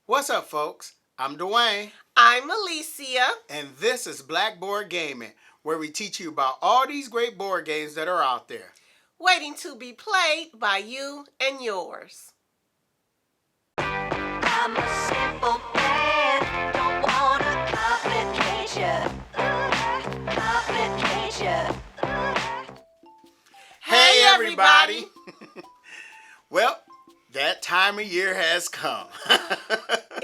What's up, folks? I'm Dwayne, I'm Alicia. and this is Blackboard Gaming, where we teach you about all these great board games that are out there. Waiting to be played by you and yours. I'm a simple man, don't wanna complicate Hey, everybody! Well, that time of year has come.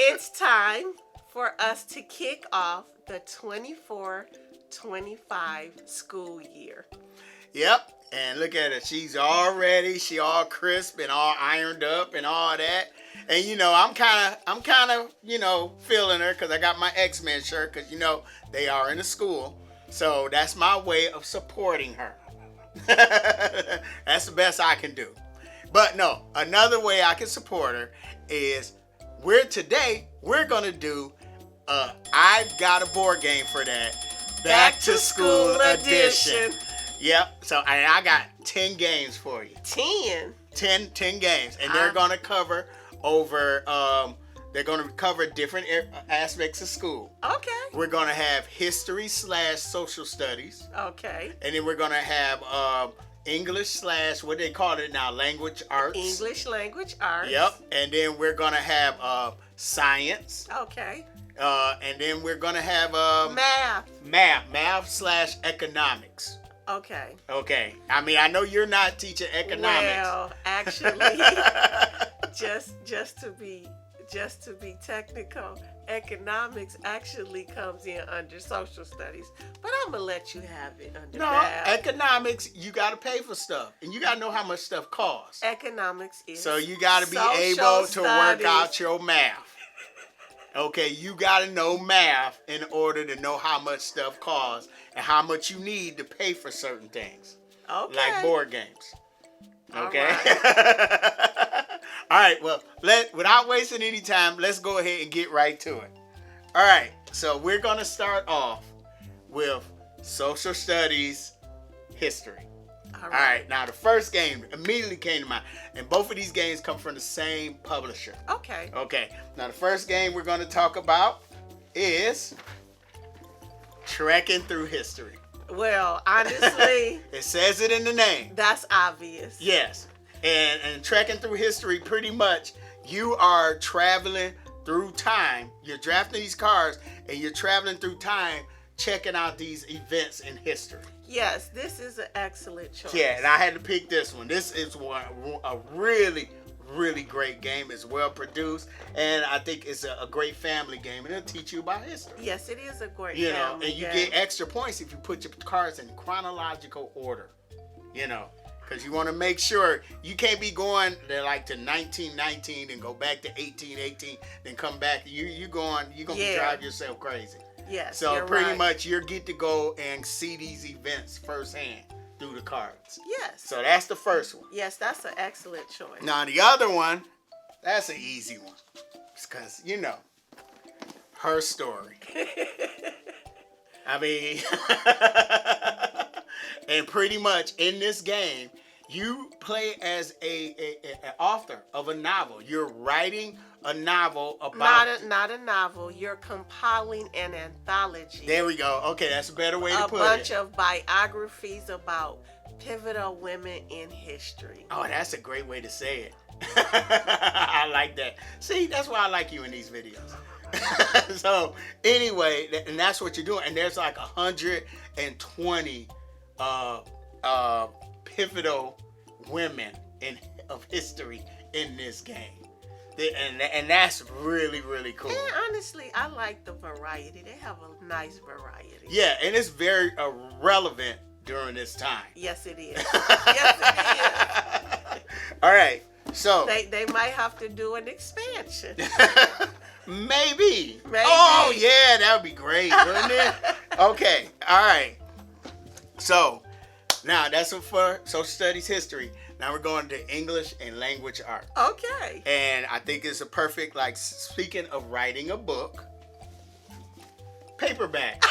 It's time for us to kick off the 24-25 school year. Yep, and look at her. She all crisp and all ironed up and all that. And I'm kind of, feeling her because I got my X-Men shirt because they are in the school. So that's my way of supporting her. That's the best I can do. But no, another way I can support her is we're going to do I've got a board game for that. Back to school edition. Yep. So I got 10 games for you. 10 games. And they're going to cover different aspects of school. Okay. We're going to have history/social studies. Okay. And then we're going to have English/ what they call it now, language arts. English language arts. Yep. And then we're going to have science. Okay. And then we're going to have math/economics. Okay. Okay. I mean, I know you're not teaching economics. Well, actually, just to be technical, economics actually comes in under social studies. But I'm gonna let you have it under math. Economics, you got to pay for stuff, and you got to know how much stuff costs. Economics is so you got to be able to work out your math. Okay, you got to know math in order to know how much stuff costs and how much you need to pay for certain things. Okay. Like board games. Okay? All right. All right, well, without wasting any time, let's go ahead and get right to it. All right, so we're going to start off with social studies history. All right, now the first game immediately came to mind, and both of these games come from the same publisher. Okay. Okay, now the first game we're going to talk about is Trekking Through History. Well, honestly, it says it in the name. That's obvious. Yes, and Trekking Through History, pretty much, you are traveling through time. You're drafting these cards, and you're traveling through time, checking out these events in history. Yes, this is an excellent choice. Yeah, and I had to pick this one. This is a really, really great game. It's well produced, and I think it's a great family game, and it'll teach you about history. Yes, it is a great family game. And you get extra points if you put your cards in chronological order, because you want to make sure you can't be going to 1919 and go back to 1818, then come back. You're going to drive yourself crazy. Yes, so pretty much you get to go and see these events firsthand through the cards. Yes. So that's the first one. Yes, that's an excellent choice. Now the other one, that's an easy one. Because, her story. I mean, and pretty much in this game, you play as an author of a novel. You're writing a novel about... Not a novel. You're compiling an anthology. There we go. Okay, that's a better way to put it. A bunch of biographies about pivotal women in history. Oh, that's a great way to say it. I like that. See, that's why I like you in these videos. So, anyway, and that's what you're doing. And there's like 120 pivotal women of history in this game. And that's really, really cool. And honestly, I like the variety. They have a nice variety. Yeah, and it's very relevant during this time. Yes, it is. Yes, it is. All right, so... They might have to do an expansion. Maybe. Oh, yeah, that would be great, wouldn't it? Okay, all right. So, now that's for social studies history. Now we're going to English and language arts. Okay. And I think it's a perfect, speaking of writing a book, paperback.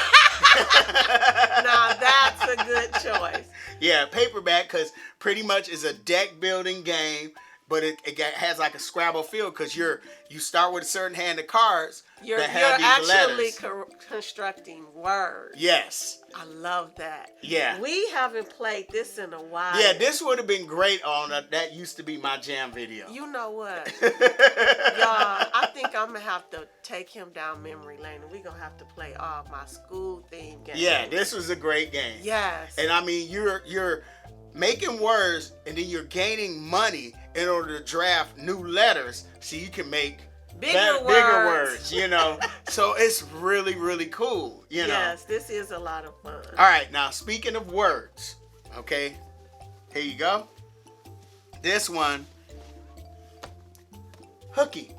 Now that's a good choice. Yeah, paperback, because pretty much it's a deck building game. but it has like a Scrabble feel because you start with a certain hand of cards You're that have these actually letters. constructing words. Yes. I love that. Yeah. We haven't played this in a while. Yeah, this would have been great on that used to be my jam video. You know what? Y'all, I think I'm going to have to take him down memory lane and we're going to have to play all my school theme games. Yeah, this was a great game. Yes. And I mean, you're making words and then you're gaining money in order to draft new letters so you can make bigger words, you know. So it's really, really cool, you know. Yes, this is a lot of fun. All right, now speaking of words, okay, here you go. This one, hooky.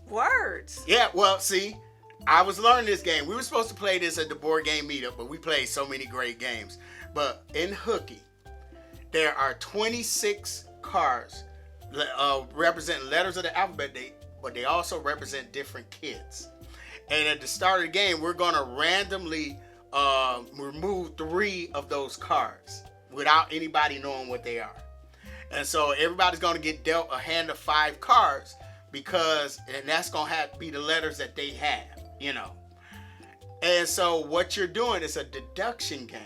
Words. Yeah, well, see, I was learning this game. We were supposed to play this at the board game meetup, but we played so many great games. But in hooky, there are 26 cards representing letters of the alphabet, but they also represent different kids. And at the start of the game, we're going to randomly remove 3 of those cards without anybody knowing what they are. And so everybody's going to get dealt a hand of 5 cards and that's going to have to be the letters that they have, you know. And so what you're doing is a deduction game.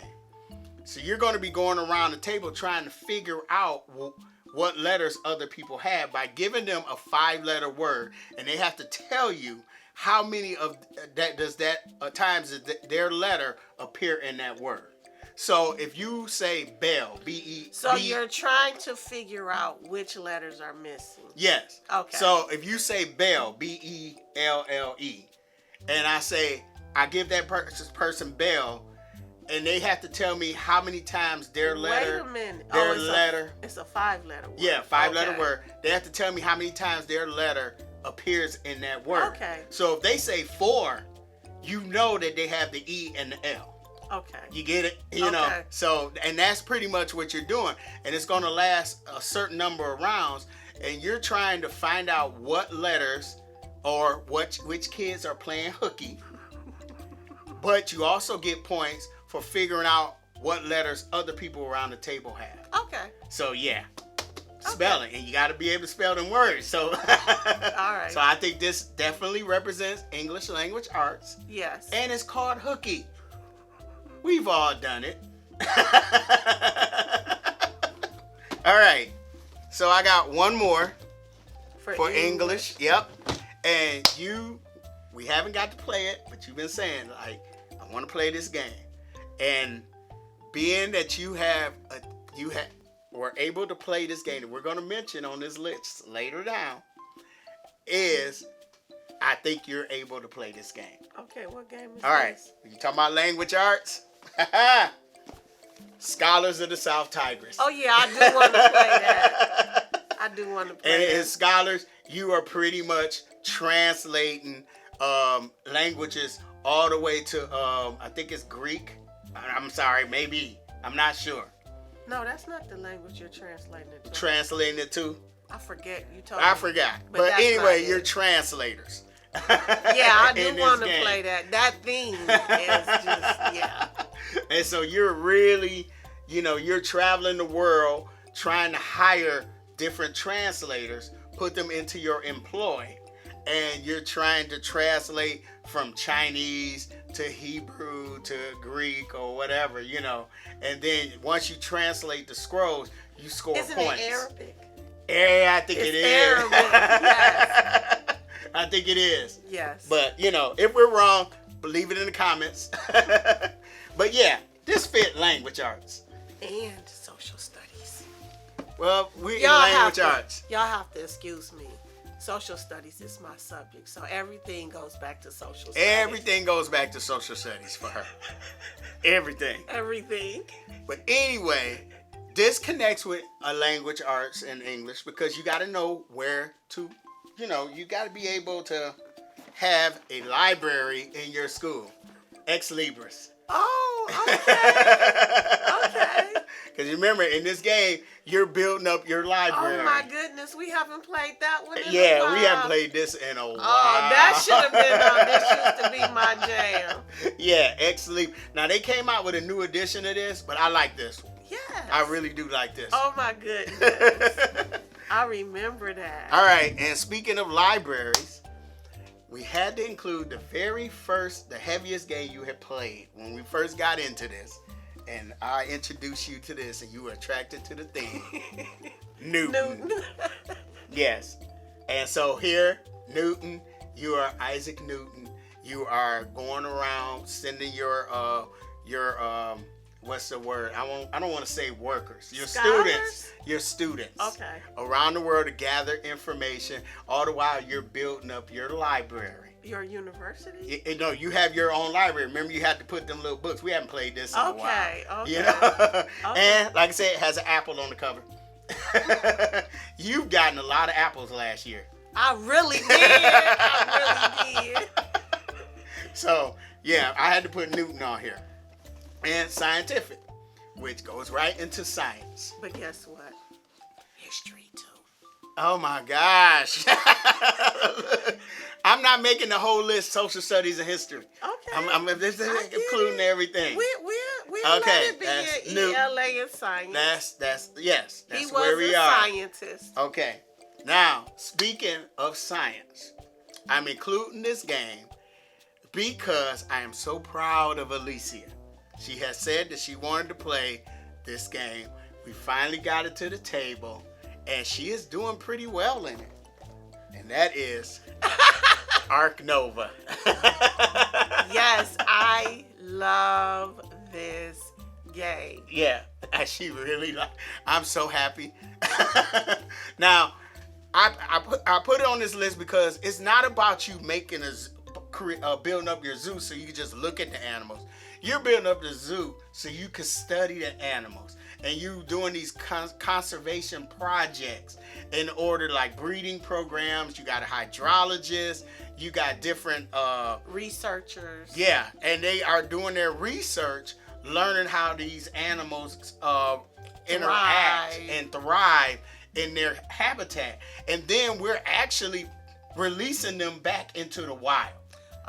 So you're going to be going around the table trying to figure out what letters other people have by giving them a 5-letter word, and they have to tell you how many of that times their letter appear in that word. So if you say bell, B-E. So you're trying to figure out which letters are missing. Yes. Okay. So if you say bell, B-E-L-L-E, and I give that person bell, and they have to tell me how many times their letter. Wait a minute. It's a 5-letter word. Yeah, 5-letter word. They have to tell me how many times their letter appears in that word. Okay. So if they say 4, you know that they have the E and the L. Okay. You get it? You know. So, and that's pretty much what you're doing. And it's going to last a certain number of rounds, and you're trying to find out what letters or which kids are playing hooky. But you also get points for figuring out what letters other people around the table have. Okay. So yeah, spelling, and you got to be able to spell them words. So, all right. So I think this definitely represents English language arts. Yes. And it's called hooky. We've all done it. All right. So I got one more for English. Yep. And we haven't got to play it, but you've been saying like, I want to play this game. And being that you were able to play this game that we're going to mention on this list later down, I think you're able to play this game. Okay, what game is All right. this? You talking about language arts? Scholars of the South Tigris. Oh yeah, I do want to play that. I do want to play And that. as scholars, you are pretty much translating languages all the way to I think it's Greek. I'm sorry, maybe. I'm not sure. No, that's not the language you're translating it to. Translating it to? I forget. You told I me. forgot. But But that's anyway, not you're it. translators. Yeah, I do in want to this game. play that. That theme is just, yeah. And so you're really, you're traveling the world trying to hire different translators, put them into your employ, and you're trying to translate from Chinese to Hebrew to Greek or whatever, And then once you translate the scrolls, you score Isn't points. it Arabic? Yeah, I think It's it is. Arabic, yes. I think it is. Yes. But, if we're wrong, leave it in the comments. But yeah, this fit language arts. And social studies. Well, we're in Y'all language arts. Y'all have to excuse me. Social studies is my subject, so everything goes back to social studies. Everything goes back to social studies for her. Everything. Everything. But anyway, this connects with a language arts and English because you got to know where to, you got to be able to have a library in your school. Ex Libras. Oh, okay. Okay. Because remember, in this game, you're building up your library. Oh my goodness, we haven't played that one in a Yeah, while. we haven't played this in a while. Oh, that should have been this used to be my jam. Yeah, Ex Libras. Now, they came out with a new edition of this, but I like this one. Yes. I really do like this. Oh my goodness. I remember that. All right, and speaking of libraries, we had to include the heaviest game you had played when we first got into this. And I introduced you to this, and you were attracted to the theme. Newton. Yes. And so here, Newton, you are Isaac Newton. You are going around sending your what's the word? I don't want to say workers. Your Scholars? students. Okay. Around the world to gather information. All the while you're building up your library. Your university? No, you have your own library. Remember, you had to put them little books. We haven't played this in a while. Okay. You know? And like I said, it has an apple on the cover. You've gotten a lot of apples last year. I really did. So, yeah, I had to put Newton on here. And scientific, which goes right into science. But guess what? History, too. Oh, my gosh. I'm not making the whole list, social studies and history. Okay. I'm including everything. We'll Okay, let it be an ELA in science. That's he was where we a are. scientist. Okay. Now, speaking of science, I'm including this game because I am so proud of Alicia. She has said that she wanted to play this game. We finally got it to the table, and she is doing pretty well in it. And that is Ark Nova. Yes, I love this game. Yeah, she really I'm so happy. Now, I put it on this list because it's not about you making building up your zoo so you can just look at the animals. You're building up the zoo so you can study the animals. And you doing these conservation projects in order, like breeding programs. You got a hydrologist. You got different researchers. Yeah, and they are doing their research, learning how these animals interact and thrive in their habitat. And then we're actually releasing them back into the wild.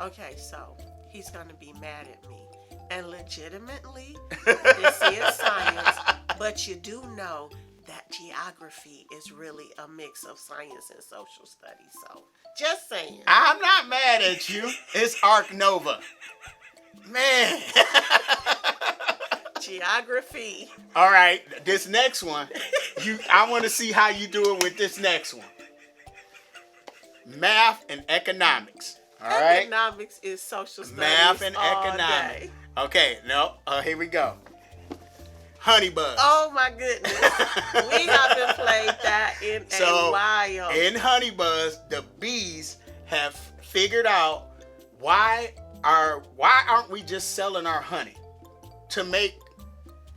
Okay, so he's going to be mad at me. And legitimately, this is science, but you do know that geography is really a mix of science and social studies. So, just saying. I'm not mad at you. It's Ark Nova. Man. Geography. All right, this next one, I want to see how you do it with this next one. Math and economics. All right. Economics is social studies. Math and all economics. Day. Okay, no. Here we go. Honey Buzz. Oh my goodness. We haven't played that in a while. In Honey Buzz, the bees have figured out why aren't we just selling our honey to make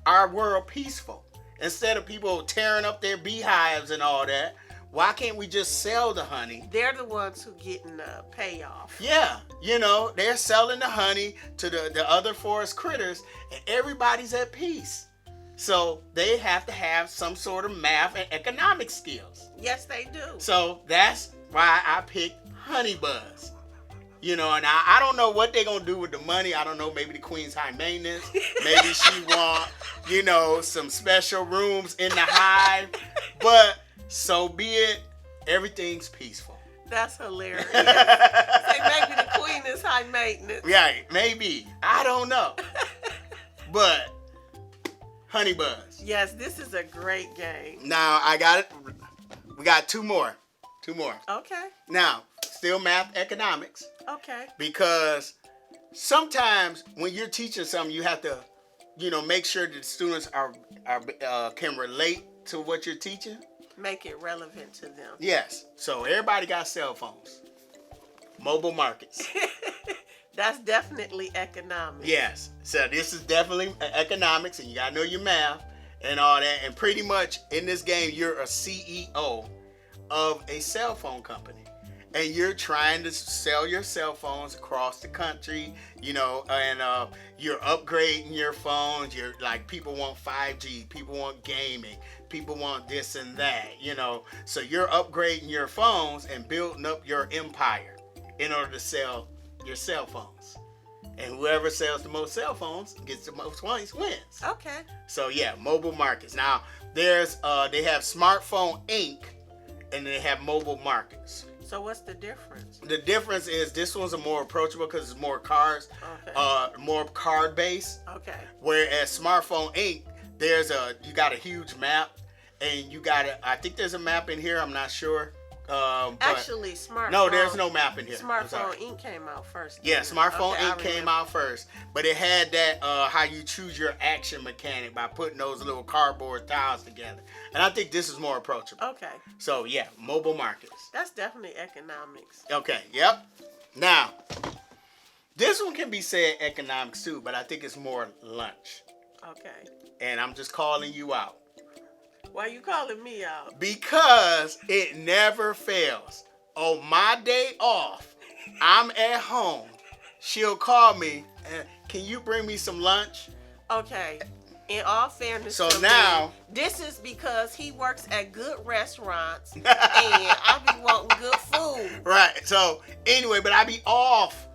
our world peaceful? Instead of people tearing up their beehives and all that, why can't we just sell the honey? They're the ones who getting the payoff. Yeah, they're selling the honey to the other forest critters, and everybody's at peace. So they have to have some sort of math and economic skills. Yes, they do. So that's why I picked Honey Buzz. And I don't know what they're going to do with the money. I don't know, maybe the queen's high maintenance. Maybe she want, some special rooms in the hive. But so be it. Everything's peaceful. That's hilarious. Say maybe the queen is high maintenance. Right, maybe. I don't know. But Honey Buzz. Yes, this is a great game. Now, I got it. We got two more. Okay. Now, still math, economics. Okay. Because sometimes when you're teaching something, you have to, make sure that students can relate to what you're teaching. Make it relevant to them. Yes. So everybody got cell phones. Mobile markets. That's definitely economics. Yes. So this is definitely economics, and you got to know your math and all that. And pretty much in this game, you're a CEO of a cell phone company. And you're trying to sell your cell phones across the country, and you're upgrading your phones. You're like, people want 5G, people want gaming, people want this and that, So you're upgrading your phones and building up your empire in order to sell your cell phones. And whoever sells the most cell phones gets the most points wins. Okay. So yeah, mobile markets. Now they have Smartphone Inc., and they have mobile markets. So what's the difference? The difference is this one's a more approachable because it's more cards, more card based. Okay. Whereas Smartphone Inc., you got a huge map, and I think there's a map in here. I'm not sure. Actually, Smartphone. No, there's no map in here. Smartphone Inc. came out first. Yeah, Smartphone Inc. came out first, but it had that how you choose your action mechanic by putting those little cardboard tiles together, and I think this is more approachable. Okay. So yeah, mobile markets. That's definitely economics. Okay. Yep. Now, this one can be said economics too, but I think it's more lunch. Okay. And I'm just calling you out. Why you calling me out? Because it never fails. On my day off, I'm at home. She'll call me and, can you bring me some lunch? Okay. In all fairness, so to now me, this is because he works at good restaurants and I be wanting good food. Right. So anyway, but I be off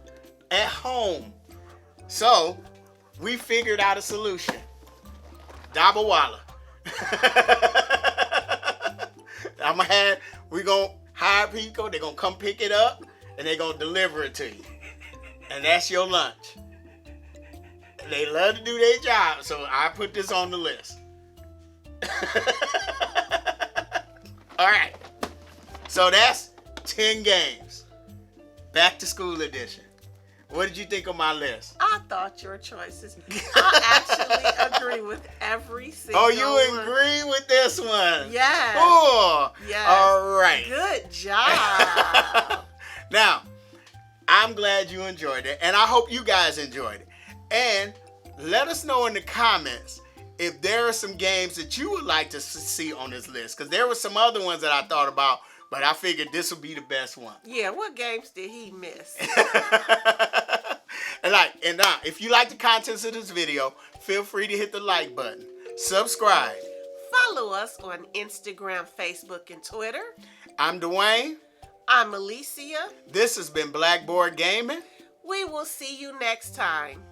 at home. So we figured out a solution. Dabawala. We gonna hire people, they're gonna come pick it up and they're gonna deliver it to you. And that's your lunch. They love to do their job, so I put this on the list. Alright. So that's 10 games. Back to school edition. What did you think of my list? I thought your choices. I actually agree with every single one. Oh, you agree with this one? Yes. Oh, yes. All right. Good job. Now, I'm glad you enjoyed it, and I hope you guys enjoyed it. And let us know in the comments if there are some games that you would like to see on this list, because there were some other ones that I thought about, but I figured this would be the best one. Yeah, what games did he miss? And now, if you like the contents of this video, feel free to hit the like button. Subscribe. Follow us on Instagram, Facebook, and Twitter. I'm Dwayne. I'm Alicia. This has been Blackboard Gaming. We will see you next time.